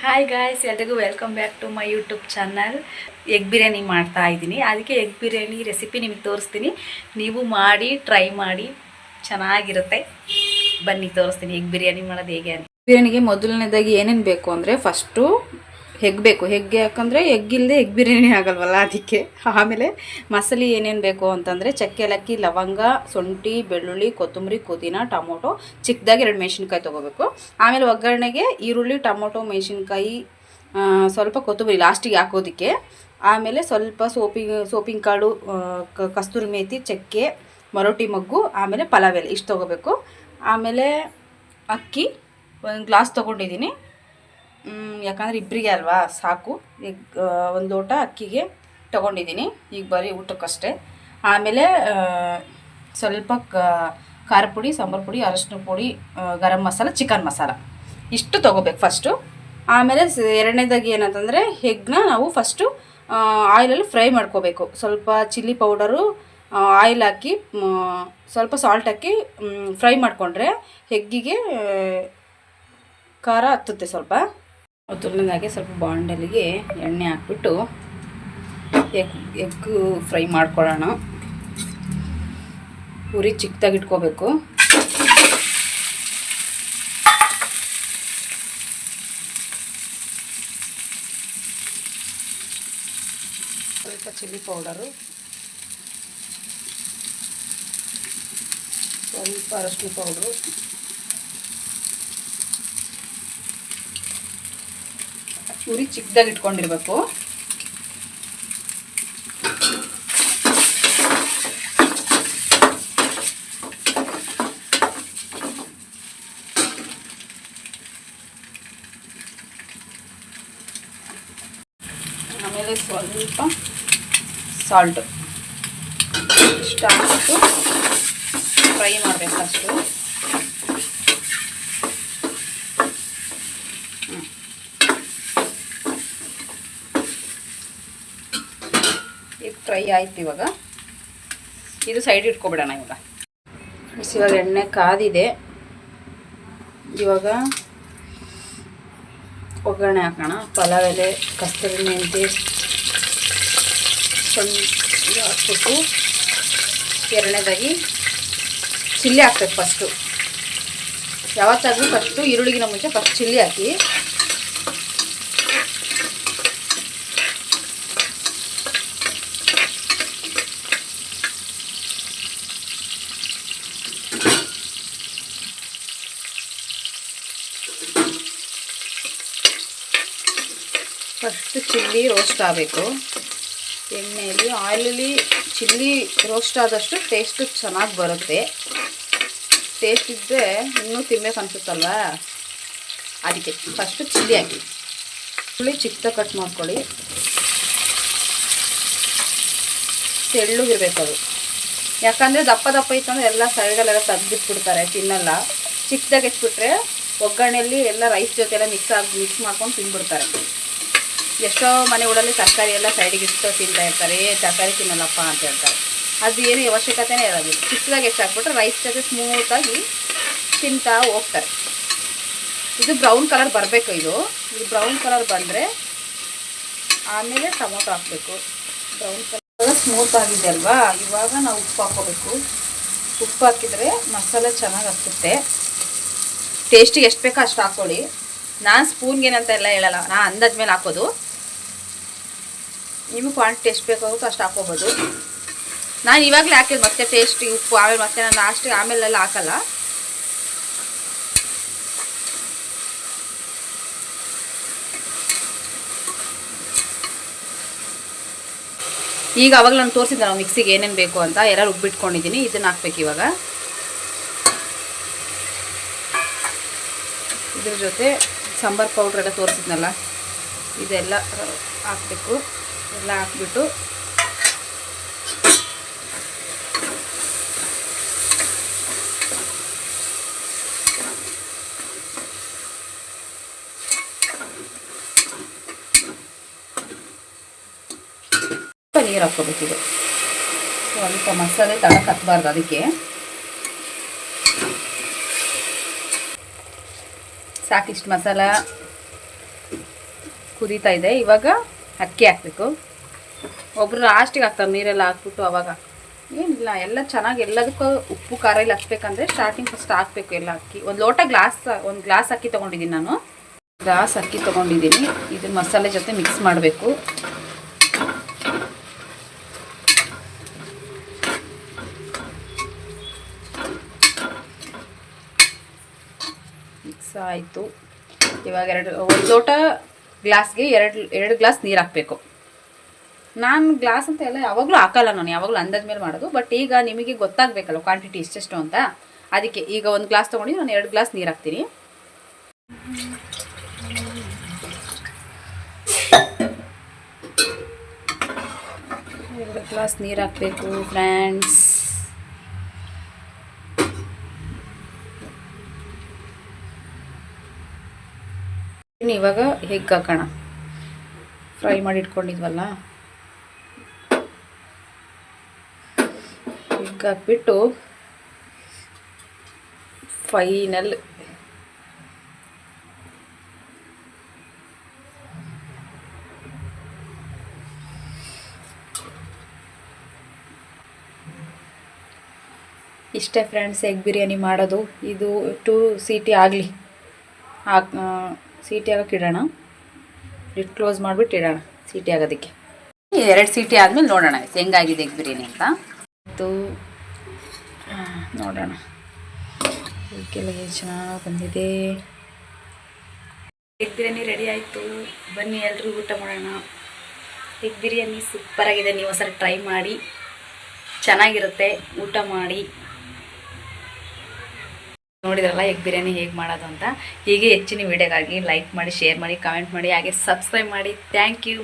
Hi guys, ಎಲ್ರಿಗೂ welcome back to my YouTube channel. Egg biryani ಮಾಡ್ತಾ ಇದ್ದೀನಿ. ಅದಕ್ಕೆ ಎಗ್ ಬಿರಿಯಾನಿ ರೆಸಿಪಿ ನಿಮಗೆ ತೋರಿಸ್ತೀನಿ. ನೀವು ಮಾಡಿ ಟ್ರೈ ಮಾಡಿ, ಚೆನ್ನಾಗಿರುತ್ತೆ. ಬನ್ನಿ ತೋರಿಸ್ತೀನಿ ಎಗ್ ಬಿರಿಯಾನಿ ಮಾಡೋದು ಹೇಗೆ ಅಂತ. ಬಿರಿಯಾನಿಗೆ ಮೊದಲನೇದಾಗಿ ಏನೇನು ಬೇಕು ಅಂದರೆ ಫಸ್ಟು ಎಗ್ ಬೇಕು. ಎಗ್ ಯಾಕಂದರೆ ಎಗ್ ಇಲ್ಲದೆ ಎಗ್ ಬಿರಿಯಾನಿ ಆಗಲ್ವಲ್ಲ, ಅದಕ್ಕೆ. ಆಮೇಲೆ ಮಸಾಲೆ ಏನೇನು ಬೇಕು ಅಂತಂದರೆ ಚಕ್ಕೆ, ಏಲಕ್ಕಿ, ಲವಂಗ, ಶುಂಠಿ, ಬೆಳ್ಳುಳ್ಳಿ, ಕೊತ್ತಂಬರಿ, ಪುದೀನ, ಟೊಮೊಟೊ, ಚಿಕ್ಕದಾಗಿ 2 ಮೆಣಸಿನ್ಕಾಯಿ ತೊಗೋಬೇಕು. ಆಮೇಲೆ ಒಗ್ಗರಣೆಗೆ ಈರುಳ್ಳಿ, ಟೊಮೊಟೊ, ಮೆಣಸಿನ್ಕಾಯಿ, ಸ್ವಲ್ಪ ಕೊತ್ತಂಬರಿ ಲಾಸ್ಟಿಗೆ ಹಾಕೋದಕ್ಕೆ. ಆಮೇಲೆ ಸ್ವಲ್ಪ ಸೋಪಿನ ಕಾಳು, ಕಸ್ತೂರಿ ಮೇಥಿ, ಚಕ್ಕೆ, ಮರೋಟಿ ಮೊಗ್ಗು, ಆಮೇಲೆ ಪಲಾವ್ ಎಲೆ ಇಷ್ಟು ತೊಗೋಬೇಕು. ಆಮೇಲೆ ಅಕ್ಕಿ 1 ಗ್ಲಾಸ್ ತೊಗೊಂಡಿದ್ದೀನಿ, ಯಾಕಂದರೆ ಇಬ್ಬರಿಗೆ ಅಲ್ವಾ, ಸಾಕು. ಒಂದು ಲೋಟ ಅಕ್ಕಿಗೆ ತೊಗೊಂಡಿದ್ದೀನಿ, ಈಗ ಬರೀ ಊಟಕ್ಕಷ್ಟೇ. ಆಮೇಲೆ ಸ್ವಲ್ಪ ಖಾರ ಪುಡಿ, ಸಾಂಬಾರು ಪುಡಿ, ಅರಶಿನ ಪುಡಿ, ಗರಂ ಮಸಾಲ, ಚಿಕನ್ ಮಸಾಲ ಇಷ್ಟು ತೊಗೋಬೇಕು ಫಸ್ಟು. ಆಮೇಲೆ ಎರಡನೇದಾಗಿ ಏನಂತಂದರೆ ಎಗ್ನ ನಾವು ಫಸ್ಟು ಆಯಿಲಲ್ಲಿ ಫ್ರೈ ಮಾಡ್ಕೋಬೇಕು. ಸ್ವಲ್ಪ ಚಿಲ್ಲಿ ಪೌಡರು, ಆಯಿಲ್ ಹಾಕಿ, ಸ್ವಲ್ಪ ಸಾಲ್ಟ್ ಹಾಕಿ ಫ್ರೈ ಮಾಡಿಕೊಂಡ್ರೆ ಎಗ್ಗಿಗೆ ಖಾರ ಹತ್ತುತ್ತೆ ಸ್ವಲ್ಪ. ಮೊದಲನೇದಾಗಿ ಸ್ವಲ್ಪ ಬಾಂಡಲಿಗೆ ಎಣ್ಣೆ ಹಾಕ್ಬಿಟ್ಟು ಎಗ್ ಫ್ರೈ ಮಾಡ್ಕೊಳ್ಳೋಣ. ಉರಿ ಚಿಕ್ಕದಾಗಿ ಇಟ್ಕೋಬೇಕು. ಸ್ವಲ್ಪ ಚಿಲ್ಲಿ ಪೌಡರು, ಸ್ವಲ್ಪ ಅರಶಿನ ಪೌಡ್ರು, ಉರಿ ಚಿಕ್ಕದಾಗಿ ಇಟ್ಕೊಂಡಿರ್ಬೇಕು. ಆಮೇಲೆ ಸ್ವಲ್ಪ ಸಾಲ್ಟು ಇಷ್ಟ ಹಾಕ್ಬಿಟ್ಟು ಫ್ರೈ ಮಾಡಬೇಕು ಅಷ್ಟು. ಇದು ಫ್ರೈ ಆಯ್ತು. ಇವಾಗ ಇದು ಸೈಡ್ ಇಟ್ಕೊಬಿಡೋಣ. ಇವಾಗ ಎಣ್ಣೆ ಕಾದಿದೆ. ಇವಾಗ ಒಗ್ಗರಣೆ ಹಾಕೋಣ. ಪಲಾವ್ ಎಲೆ, ಕಸ್ತೂರಿ ಮೆಂತ್ಯ ಸ್ವಲ್ಪ ಹಾಕ್ಬಿಟ್ಟು, ಎರಡನೇದಾಗಿ ಚಿಲ್ಲಿ ಹಾಕ್ಬೇಕು ಫಸ್ಟು. ಯಾವತ್ತಾದರೂ ಫಸ್ಟು ಈರುಳ್ಳಿಗಿನ ಮುಂಚೆ ಫಸ್ಟ್ ಚಿಲ್ಲಿ ಹಾಕಿ, ಫಸ್ಟು ಚಿಲ್ಲಿ ರೋಸ್ಟ್ ಆಗಬೇಕು ಎಣ್ಣೆಯಲ್ಲಿ. ಆಯಿಲಲ್ಲಿ ಚಿಲ್ಲಿ ರೋಸ್ಟ್ ಆದಷ್ಟು ಟೇಸ್ಟು ಚೆನ್ನಾಗಿ ಬರುತ್ತೆ. ಟೇಸ್ಟ್ ಇದ್ದರೆ ಇನ್ನೂ ತಿನ್ಬೇಕು ಅನಿಸುತ್ತಲ್ವ, ಅದಕ್ಕೆ ಫಸ್ಟು ಚಿಲ್ಲಿ ಹಾಕಿ. ಈರುಳ್ಳಿ ಚಿಕ್ಕದಾಗಿ ಕಟ್ ಮಾಡ್ಕೊಳ್ಳಿ. ತೆಳ್ಳಗಿರ್ಬೇಕು ಅದು, ಯಾಕಂದರೆ ದಪ್ಪ ದಪ್ಪ ಇತ್ತಂದರೆ ಎಲ್ಲ ಸೈಡಲ್ಲೆಲ್ಲ ತೆಗ್ದಿಟ್ಬಿಡ್ತಾರೆ, ತಿನ್ನಲ್ಲ. ಚಿಕ್ಕದಾಗಿ ಹೆಚ್ಚಿಬಿಟ್ರೆ ಒಗ್ಗರಣೆಯಲ್ಲಿ ಎಲ್ಲ ರೈಸ್ ಜೊತೆ ಎಲ್ಲ ಮಿಕ್ಸ್ ಮಾಡ್ಕೊಂಡು ತಿಂದ್ಬಿಡ್ತಾರೆ. ಎಷ್ಟೋ ಮನೆಗಳಲ್ಲಿ ತರಕಾರಿ ಎಲ್ಲ ಸೈಡಿಗೆ ಇಟ್ಟು ತಿಂತಾ ಇರ್ತಾರೆ, ತರಕಾರಿ ತಿನ್ನಲ್ಲಪ್ಪ ಅಂತ ಹೇಳ್ತಾರೆ. ಅದು ಏನು ಅವಶ್ಯಕತೆನೇ ಇರೋದಿಲ್ಲ. ಚಿಕ್ಕದಾಗಿ ಹೆಚ್ಚಾಕ್ಬಿಟ್ರೆ ರೈಸ್ ಜೊತೆ ಸ್ಮೂತಾಗಿ ತಿಂತಾ ಹೋಗ್ತಾರೆ. ಇದು ಬ್ರೌನ್ ಕಲರ್ ಬರಬೇಕು. ಇದು ಬ್ರೌನ್ ಕಲರ್ ಬಂದರೆ ಆಮೇಲೆ ಟೊಮೊಟೊ ಹಾಕಬೇಕು. ಬ್ರೌನ್ ಕಲರ್ ಸ್ಮೂತ್ ಆಗಿದೆ ಅಲ್ವಾ, ಇವಾಗ ನಾವು ಉಪ್ಪು ಹಾಕ್ಕೋಬೇಕು. ಉಪ್ಪು ಹಾಕಿದರೆ ಮಸಾಲೆ ಚೆನ್ನಾಗಿ ಹತ್ತುತ್ತೆ. ಟೇಸ್ಟಿಗೆ ಎಷ್ಟು ಬೇಕೋ ಅಷ್ಟು ಹಾಕ್ಕೊಳ್ಳಿ. ನಾನು ಸ್ಪೂನ್ಗೇನಂತ ಎಲ್ಲ ಹೇಳಲ್ಲ, ನಾನು ಅಂದಾಜ್ ಮೇಲೆ ಹಾಕೋದು. ನಿಮಗೆ ಕ್ವಾಂಟಿಟಿ ಎಷ್ಟು ಬೇಕಾಗುತ್ತೋ ಅಷ್ಟು ಹಾಕೋಬೋದು. ನಾನು ಇವಾಗಲೇ ಹಾಕಿದ್ದು, ಮತ್ತೆ ಟೇಸ್ಟಿಗೆ ಉಪ್ಪು ಆಮೇಲೆ ಮತ್ತೆ ನಾನು ಲಾಸ್ಟಿಗೆ ಆಮೇಲೆಲ್ಲ ಹಾಕಲ್ಲ. ಈಗ ಅವಾಗ ನಾನು ತೋರಿಸಿದ್ದೆ ನಾವು ಮಿಕ್ಸಿಗೆ ಏನೇನು ಬೇಕು ಅಂತ ಎಲ್ಲ ರುಬ್ಬಿಟ್ಕೊಂಡಿದ್ದೀನಿ. ಇದನ್ನು ಹಾಕ್ಬೇಕು ಇವಾಗ. ಇದ್ರ ಜೊತೆ ಸಾಂಬಾರು ಪೌಡ್ರ್ ಎಲ್ಲ ತೋರಿಸಿದ್ನಲ್ಲ, ಇದೆಲ್ಲ ಹಾಕಬೇಕು. ಎಲ್ಲ ಹಾಕ್ಬಿಟ್ಟು ನೀರು ಹಾಕ್ಕೋಬೇಕು. ಇದು ಸ್ವಲ್ಪ ಮಸಾಲೆ ತಳಕ್ಕೆ ಹತ್ತಬಾರ್ದು, ಅದಕ್ಕೆ ಸಾಕಿಷ್ಟು ಮಸಾಲ ಕುದೀತಾ ಇದೆ. ಇವಾಗ ಅಕ್ಕಿ ಹಾಕಬೇಕು. ಒಬ್ಬರು ಲಾಸ್ಟಿಗೆ ಹಾಕ್ತಾರೆ ನೀರೆಲ್ಲ ಹಾಕ್ಬಿಟ್ಟು. ಅವಾಗ ಏನಿಲ್ಲ, ಎಲ್ಲ ಚೆನ್ನಾಗಿ ಎಲ್ಲದಕ್ಕೂ ಉಪ್ಪು ಖಾರ ಎಲ್ಲ ಹಚ್ಬೇಕಂದ್ರೆ ಸ್ಟಾರ್ಟಿಂಗ್ ಫಸ್ಟ್ ಹಾಕಬೇಕು ಎಲ್ಲ ಅಕ್ಕಿ. ಒಂದು ಗ್ಲಾಸ್ ಅಕ್ಕಿ ತೊಗೊಂಡಿದ್ದೀನಿ ನಾನು. ಗ್ಲಾಸ್ ಅಕ್ಕಿ ತೊಗೊಂಡಿದ್ದೀನಿ. ಇದನ್ನ ಮಸಾಲೆ ಜೊತೆ ಮಿಕ್ಸ್ ಮಾಡಬೇಕು. ಮಿಕ್ಸ್ ಆಯಿತು. ಇವಾಗ ಒಂದು ಲೋಟ ಗ್ಲಾಸ್ಗೆ ಎರಡು ಗ್ಲಾಸ್ ನೀರು ಹಾಕಬೇಕು. ನಾನು ಗ್ಲಾಸ್ ಅಂತ ಎಲ್ಲ ಯಾವಾಗಲೂ ಹಾಕಲ್ಲ, ನಾನು ಯಾವಾಗಲೂ ಅಂದಾಜ ಮೇಲೆ ಮಾಡೋದು. ಬಟ್ ಈಗ ನಿಮಗೆ ಗೊತ್ತಾಗಬೇಕಲ್ಲ ಕ್ವಾಂಟಿಟಿ ಎಷ್ಟೆಷ್ಟು ಅಂತ. ಅದಕ್ಕೆ ಈಗ ಒಂದು ಗ್ಲಾಸ್ ತೊಗೊಂಡು ನಾನು 2 ಗ್ಲಾಸ್ ನೀರು ಹಾಕ್ತೀನಿ. ಎರಡು ಗ್ಲಾಸ್ ನೀರು ಹಾಕಬೇಕು ಫ್ರೆಂಡ್ಸ್. ಇವಾಗ ಹೆಗ್ ಹಾಕೋಣ. ಫ್ರೈ ಮಾಡಿ ಇಟ್ಕೊಂಡಿದ್ವಲ್ಲ, ಹೆಗ್ ಹಾಕ್ಬಿಟ್ಟು ಫೈನಲ್ ಇಷ್ಟೇ ಫ್ರೆಂಡ್ಸ್ ಎಗ್ ಬಿರಿಯಾನಿ ಮಾಡೋದು. ಇದು 2 ಸೀಟಿ ಆಗಲಿ, ಸೀಟಿ ಆಗೋಕ್ಕೆ ಇಡೋಣ. ಲಿಡ್ ಕ್ಲೋಸ್ ಮಾಡಿಬಿಟ್ಟು ಇಡೋಣ ಸೀಟಿ ಆಗೋದಕ್ಕೆ. 2 ಸೀಟಿ ಆದಮೇಲೆ ನೋಡೋಣ ಹೆಂಗಾಗಿದೆ ಎಗ್ ಬಿರಿಯಾನಿ ಅಂತ. ಇದು ನೋಡೋಣ ಇದಕ್ಕೆಲ್ಲ ಚೆನ್ನಾಗಿ ಬಂದಿದೆ. ಎಗ್ ಬಿರಿಯಾನಿ ರೆಡಿ ಆಯಿತು. ಬನ್ನಿ ಎಲ್ಲರೂ ಊಟ ಮಾಡೋಣ. ಎಗ್ ಬಿರಿಯಾನಿ ಸೂಪರಾಗಿದೆ. ನೀವು ಒಂದ್ಸಲ ಟ್ರೈ ಮಾಡಿ, ಚೆನ್ನಾಗಿರುತ್ತೆ. ಊಟ ಮಾಡಿ. ನೋಡಿದ್ರಲ್ಲ ಎಗ್ ಬಿರಿಯಾನಿ ಹೇಗೆ ಮಾಡೋದು ಅಂತ. ಹೀಗೆ ಹೆಚ್ಚಿನ ವಿಡಿಯೋಗಾಗಿ ಲೈಕ್ ಮಾಡಿ, ಶೇರ್ ಮಾಡಿ, ಕಾಮೆಂಟ್ ಮಾಡಿ, ಹಾಗೆ ಸಬ್ಸ್ಕ್ರೈಬ್ ಮಾಡಿ. Thank you.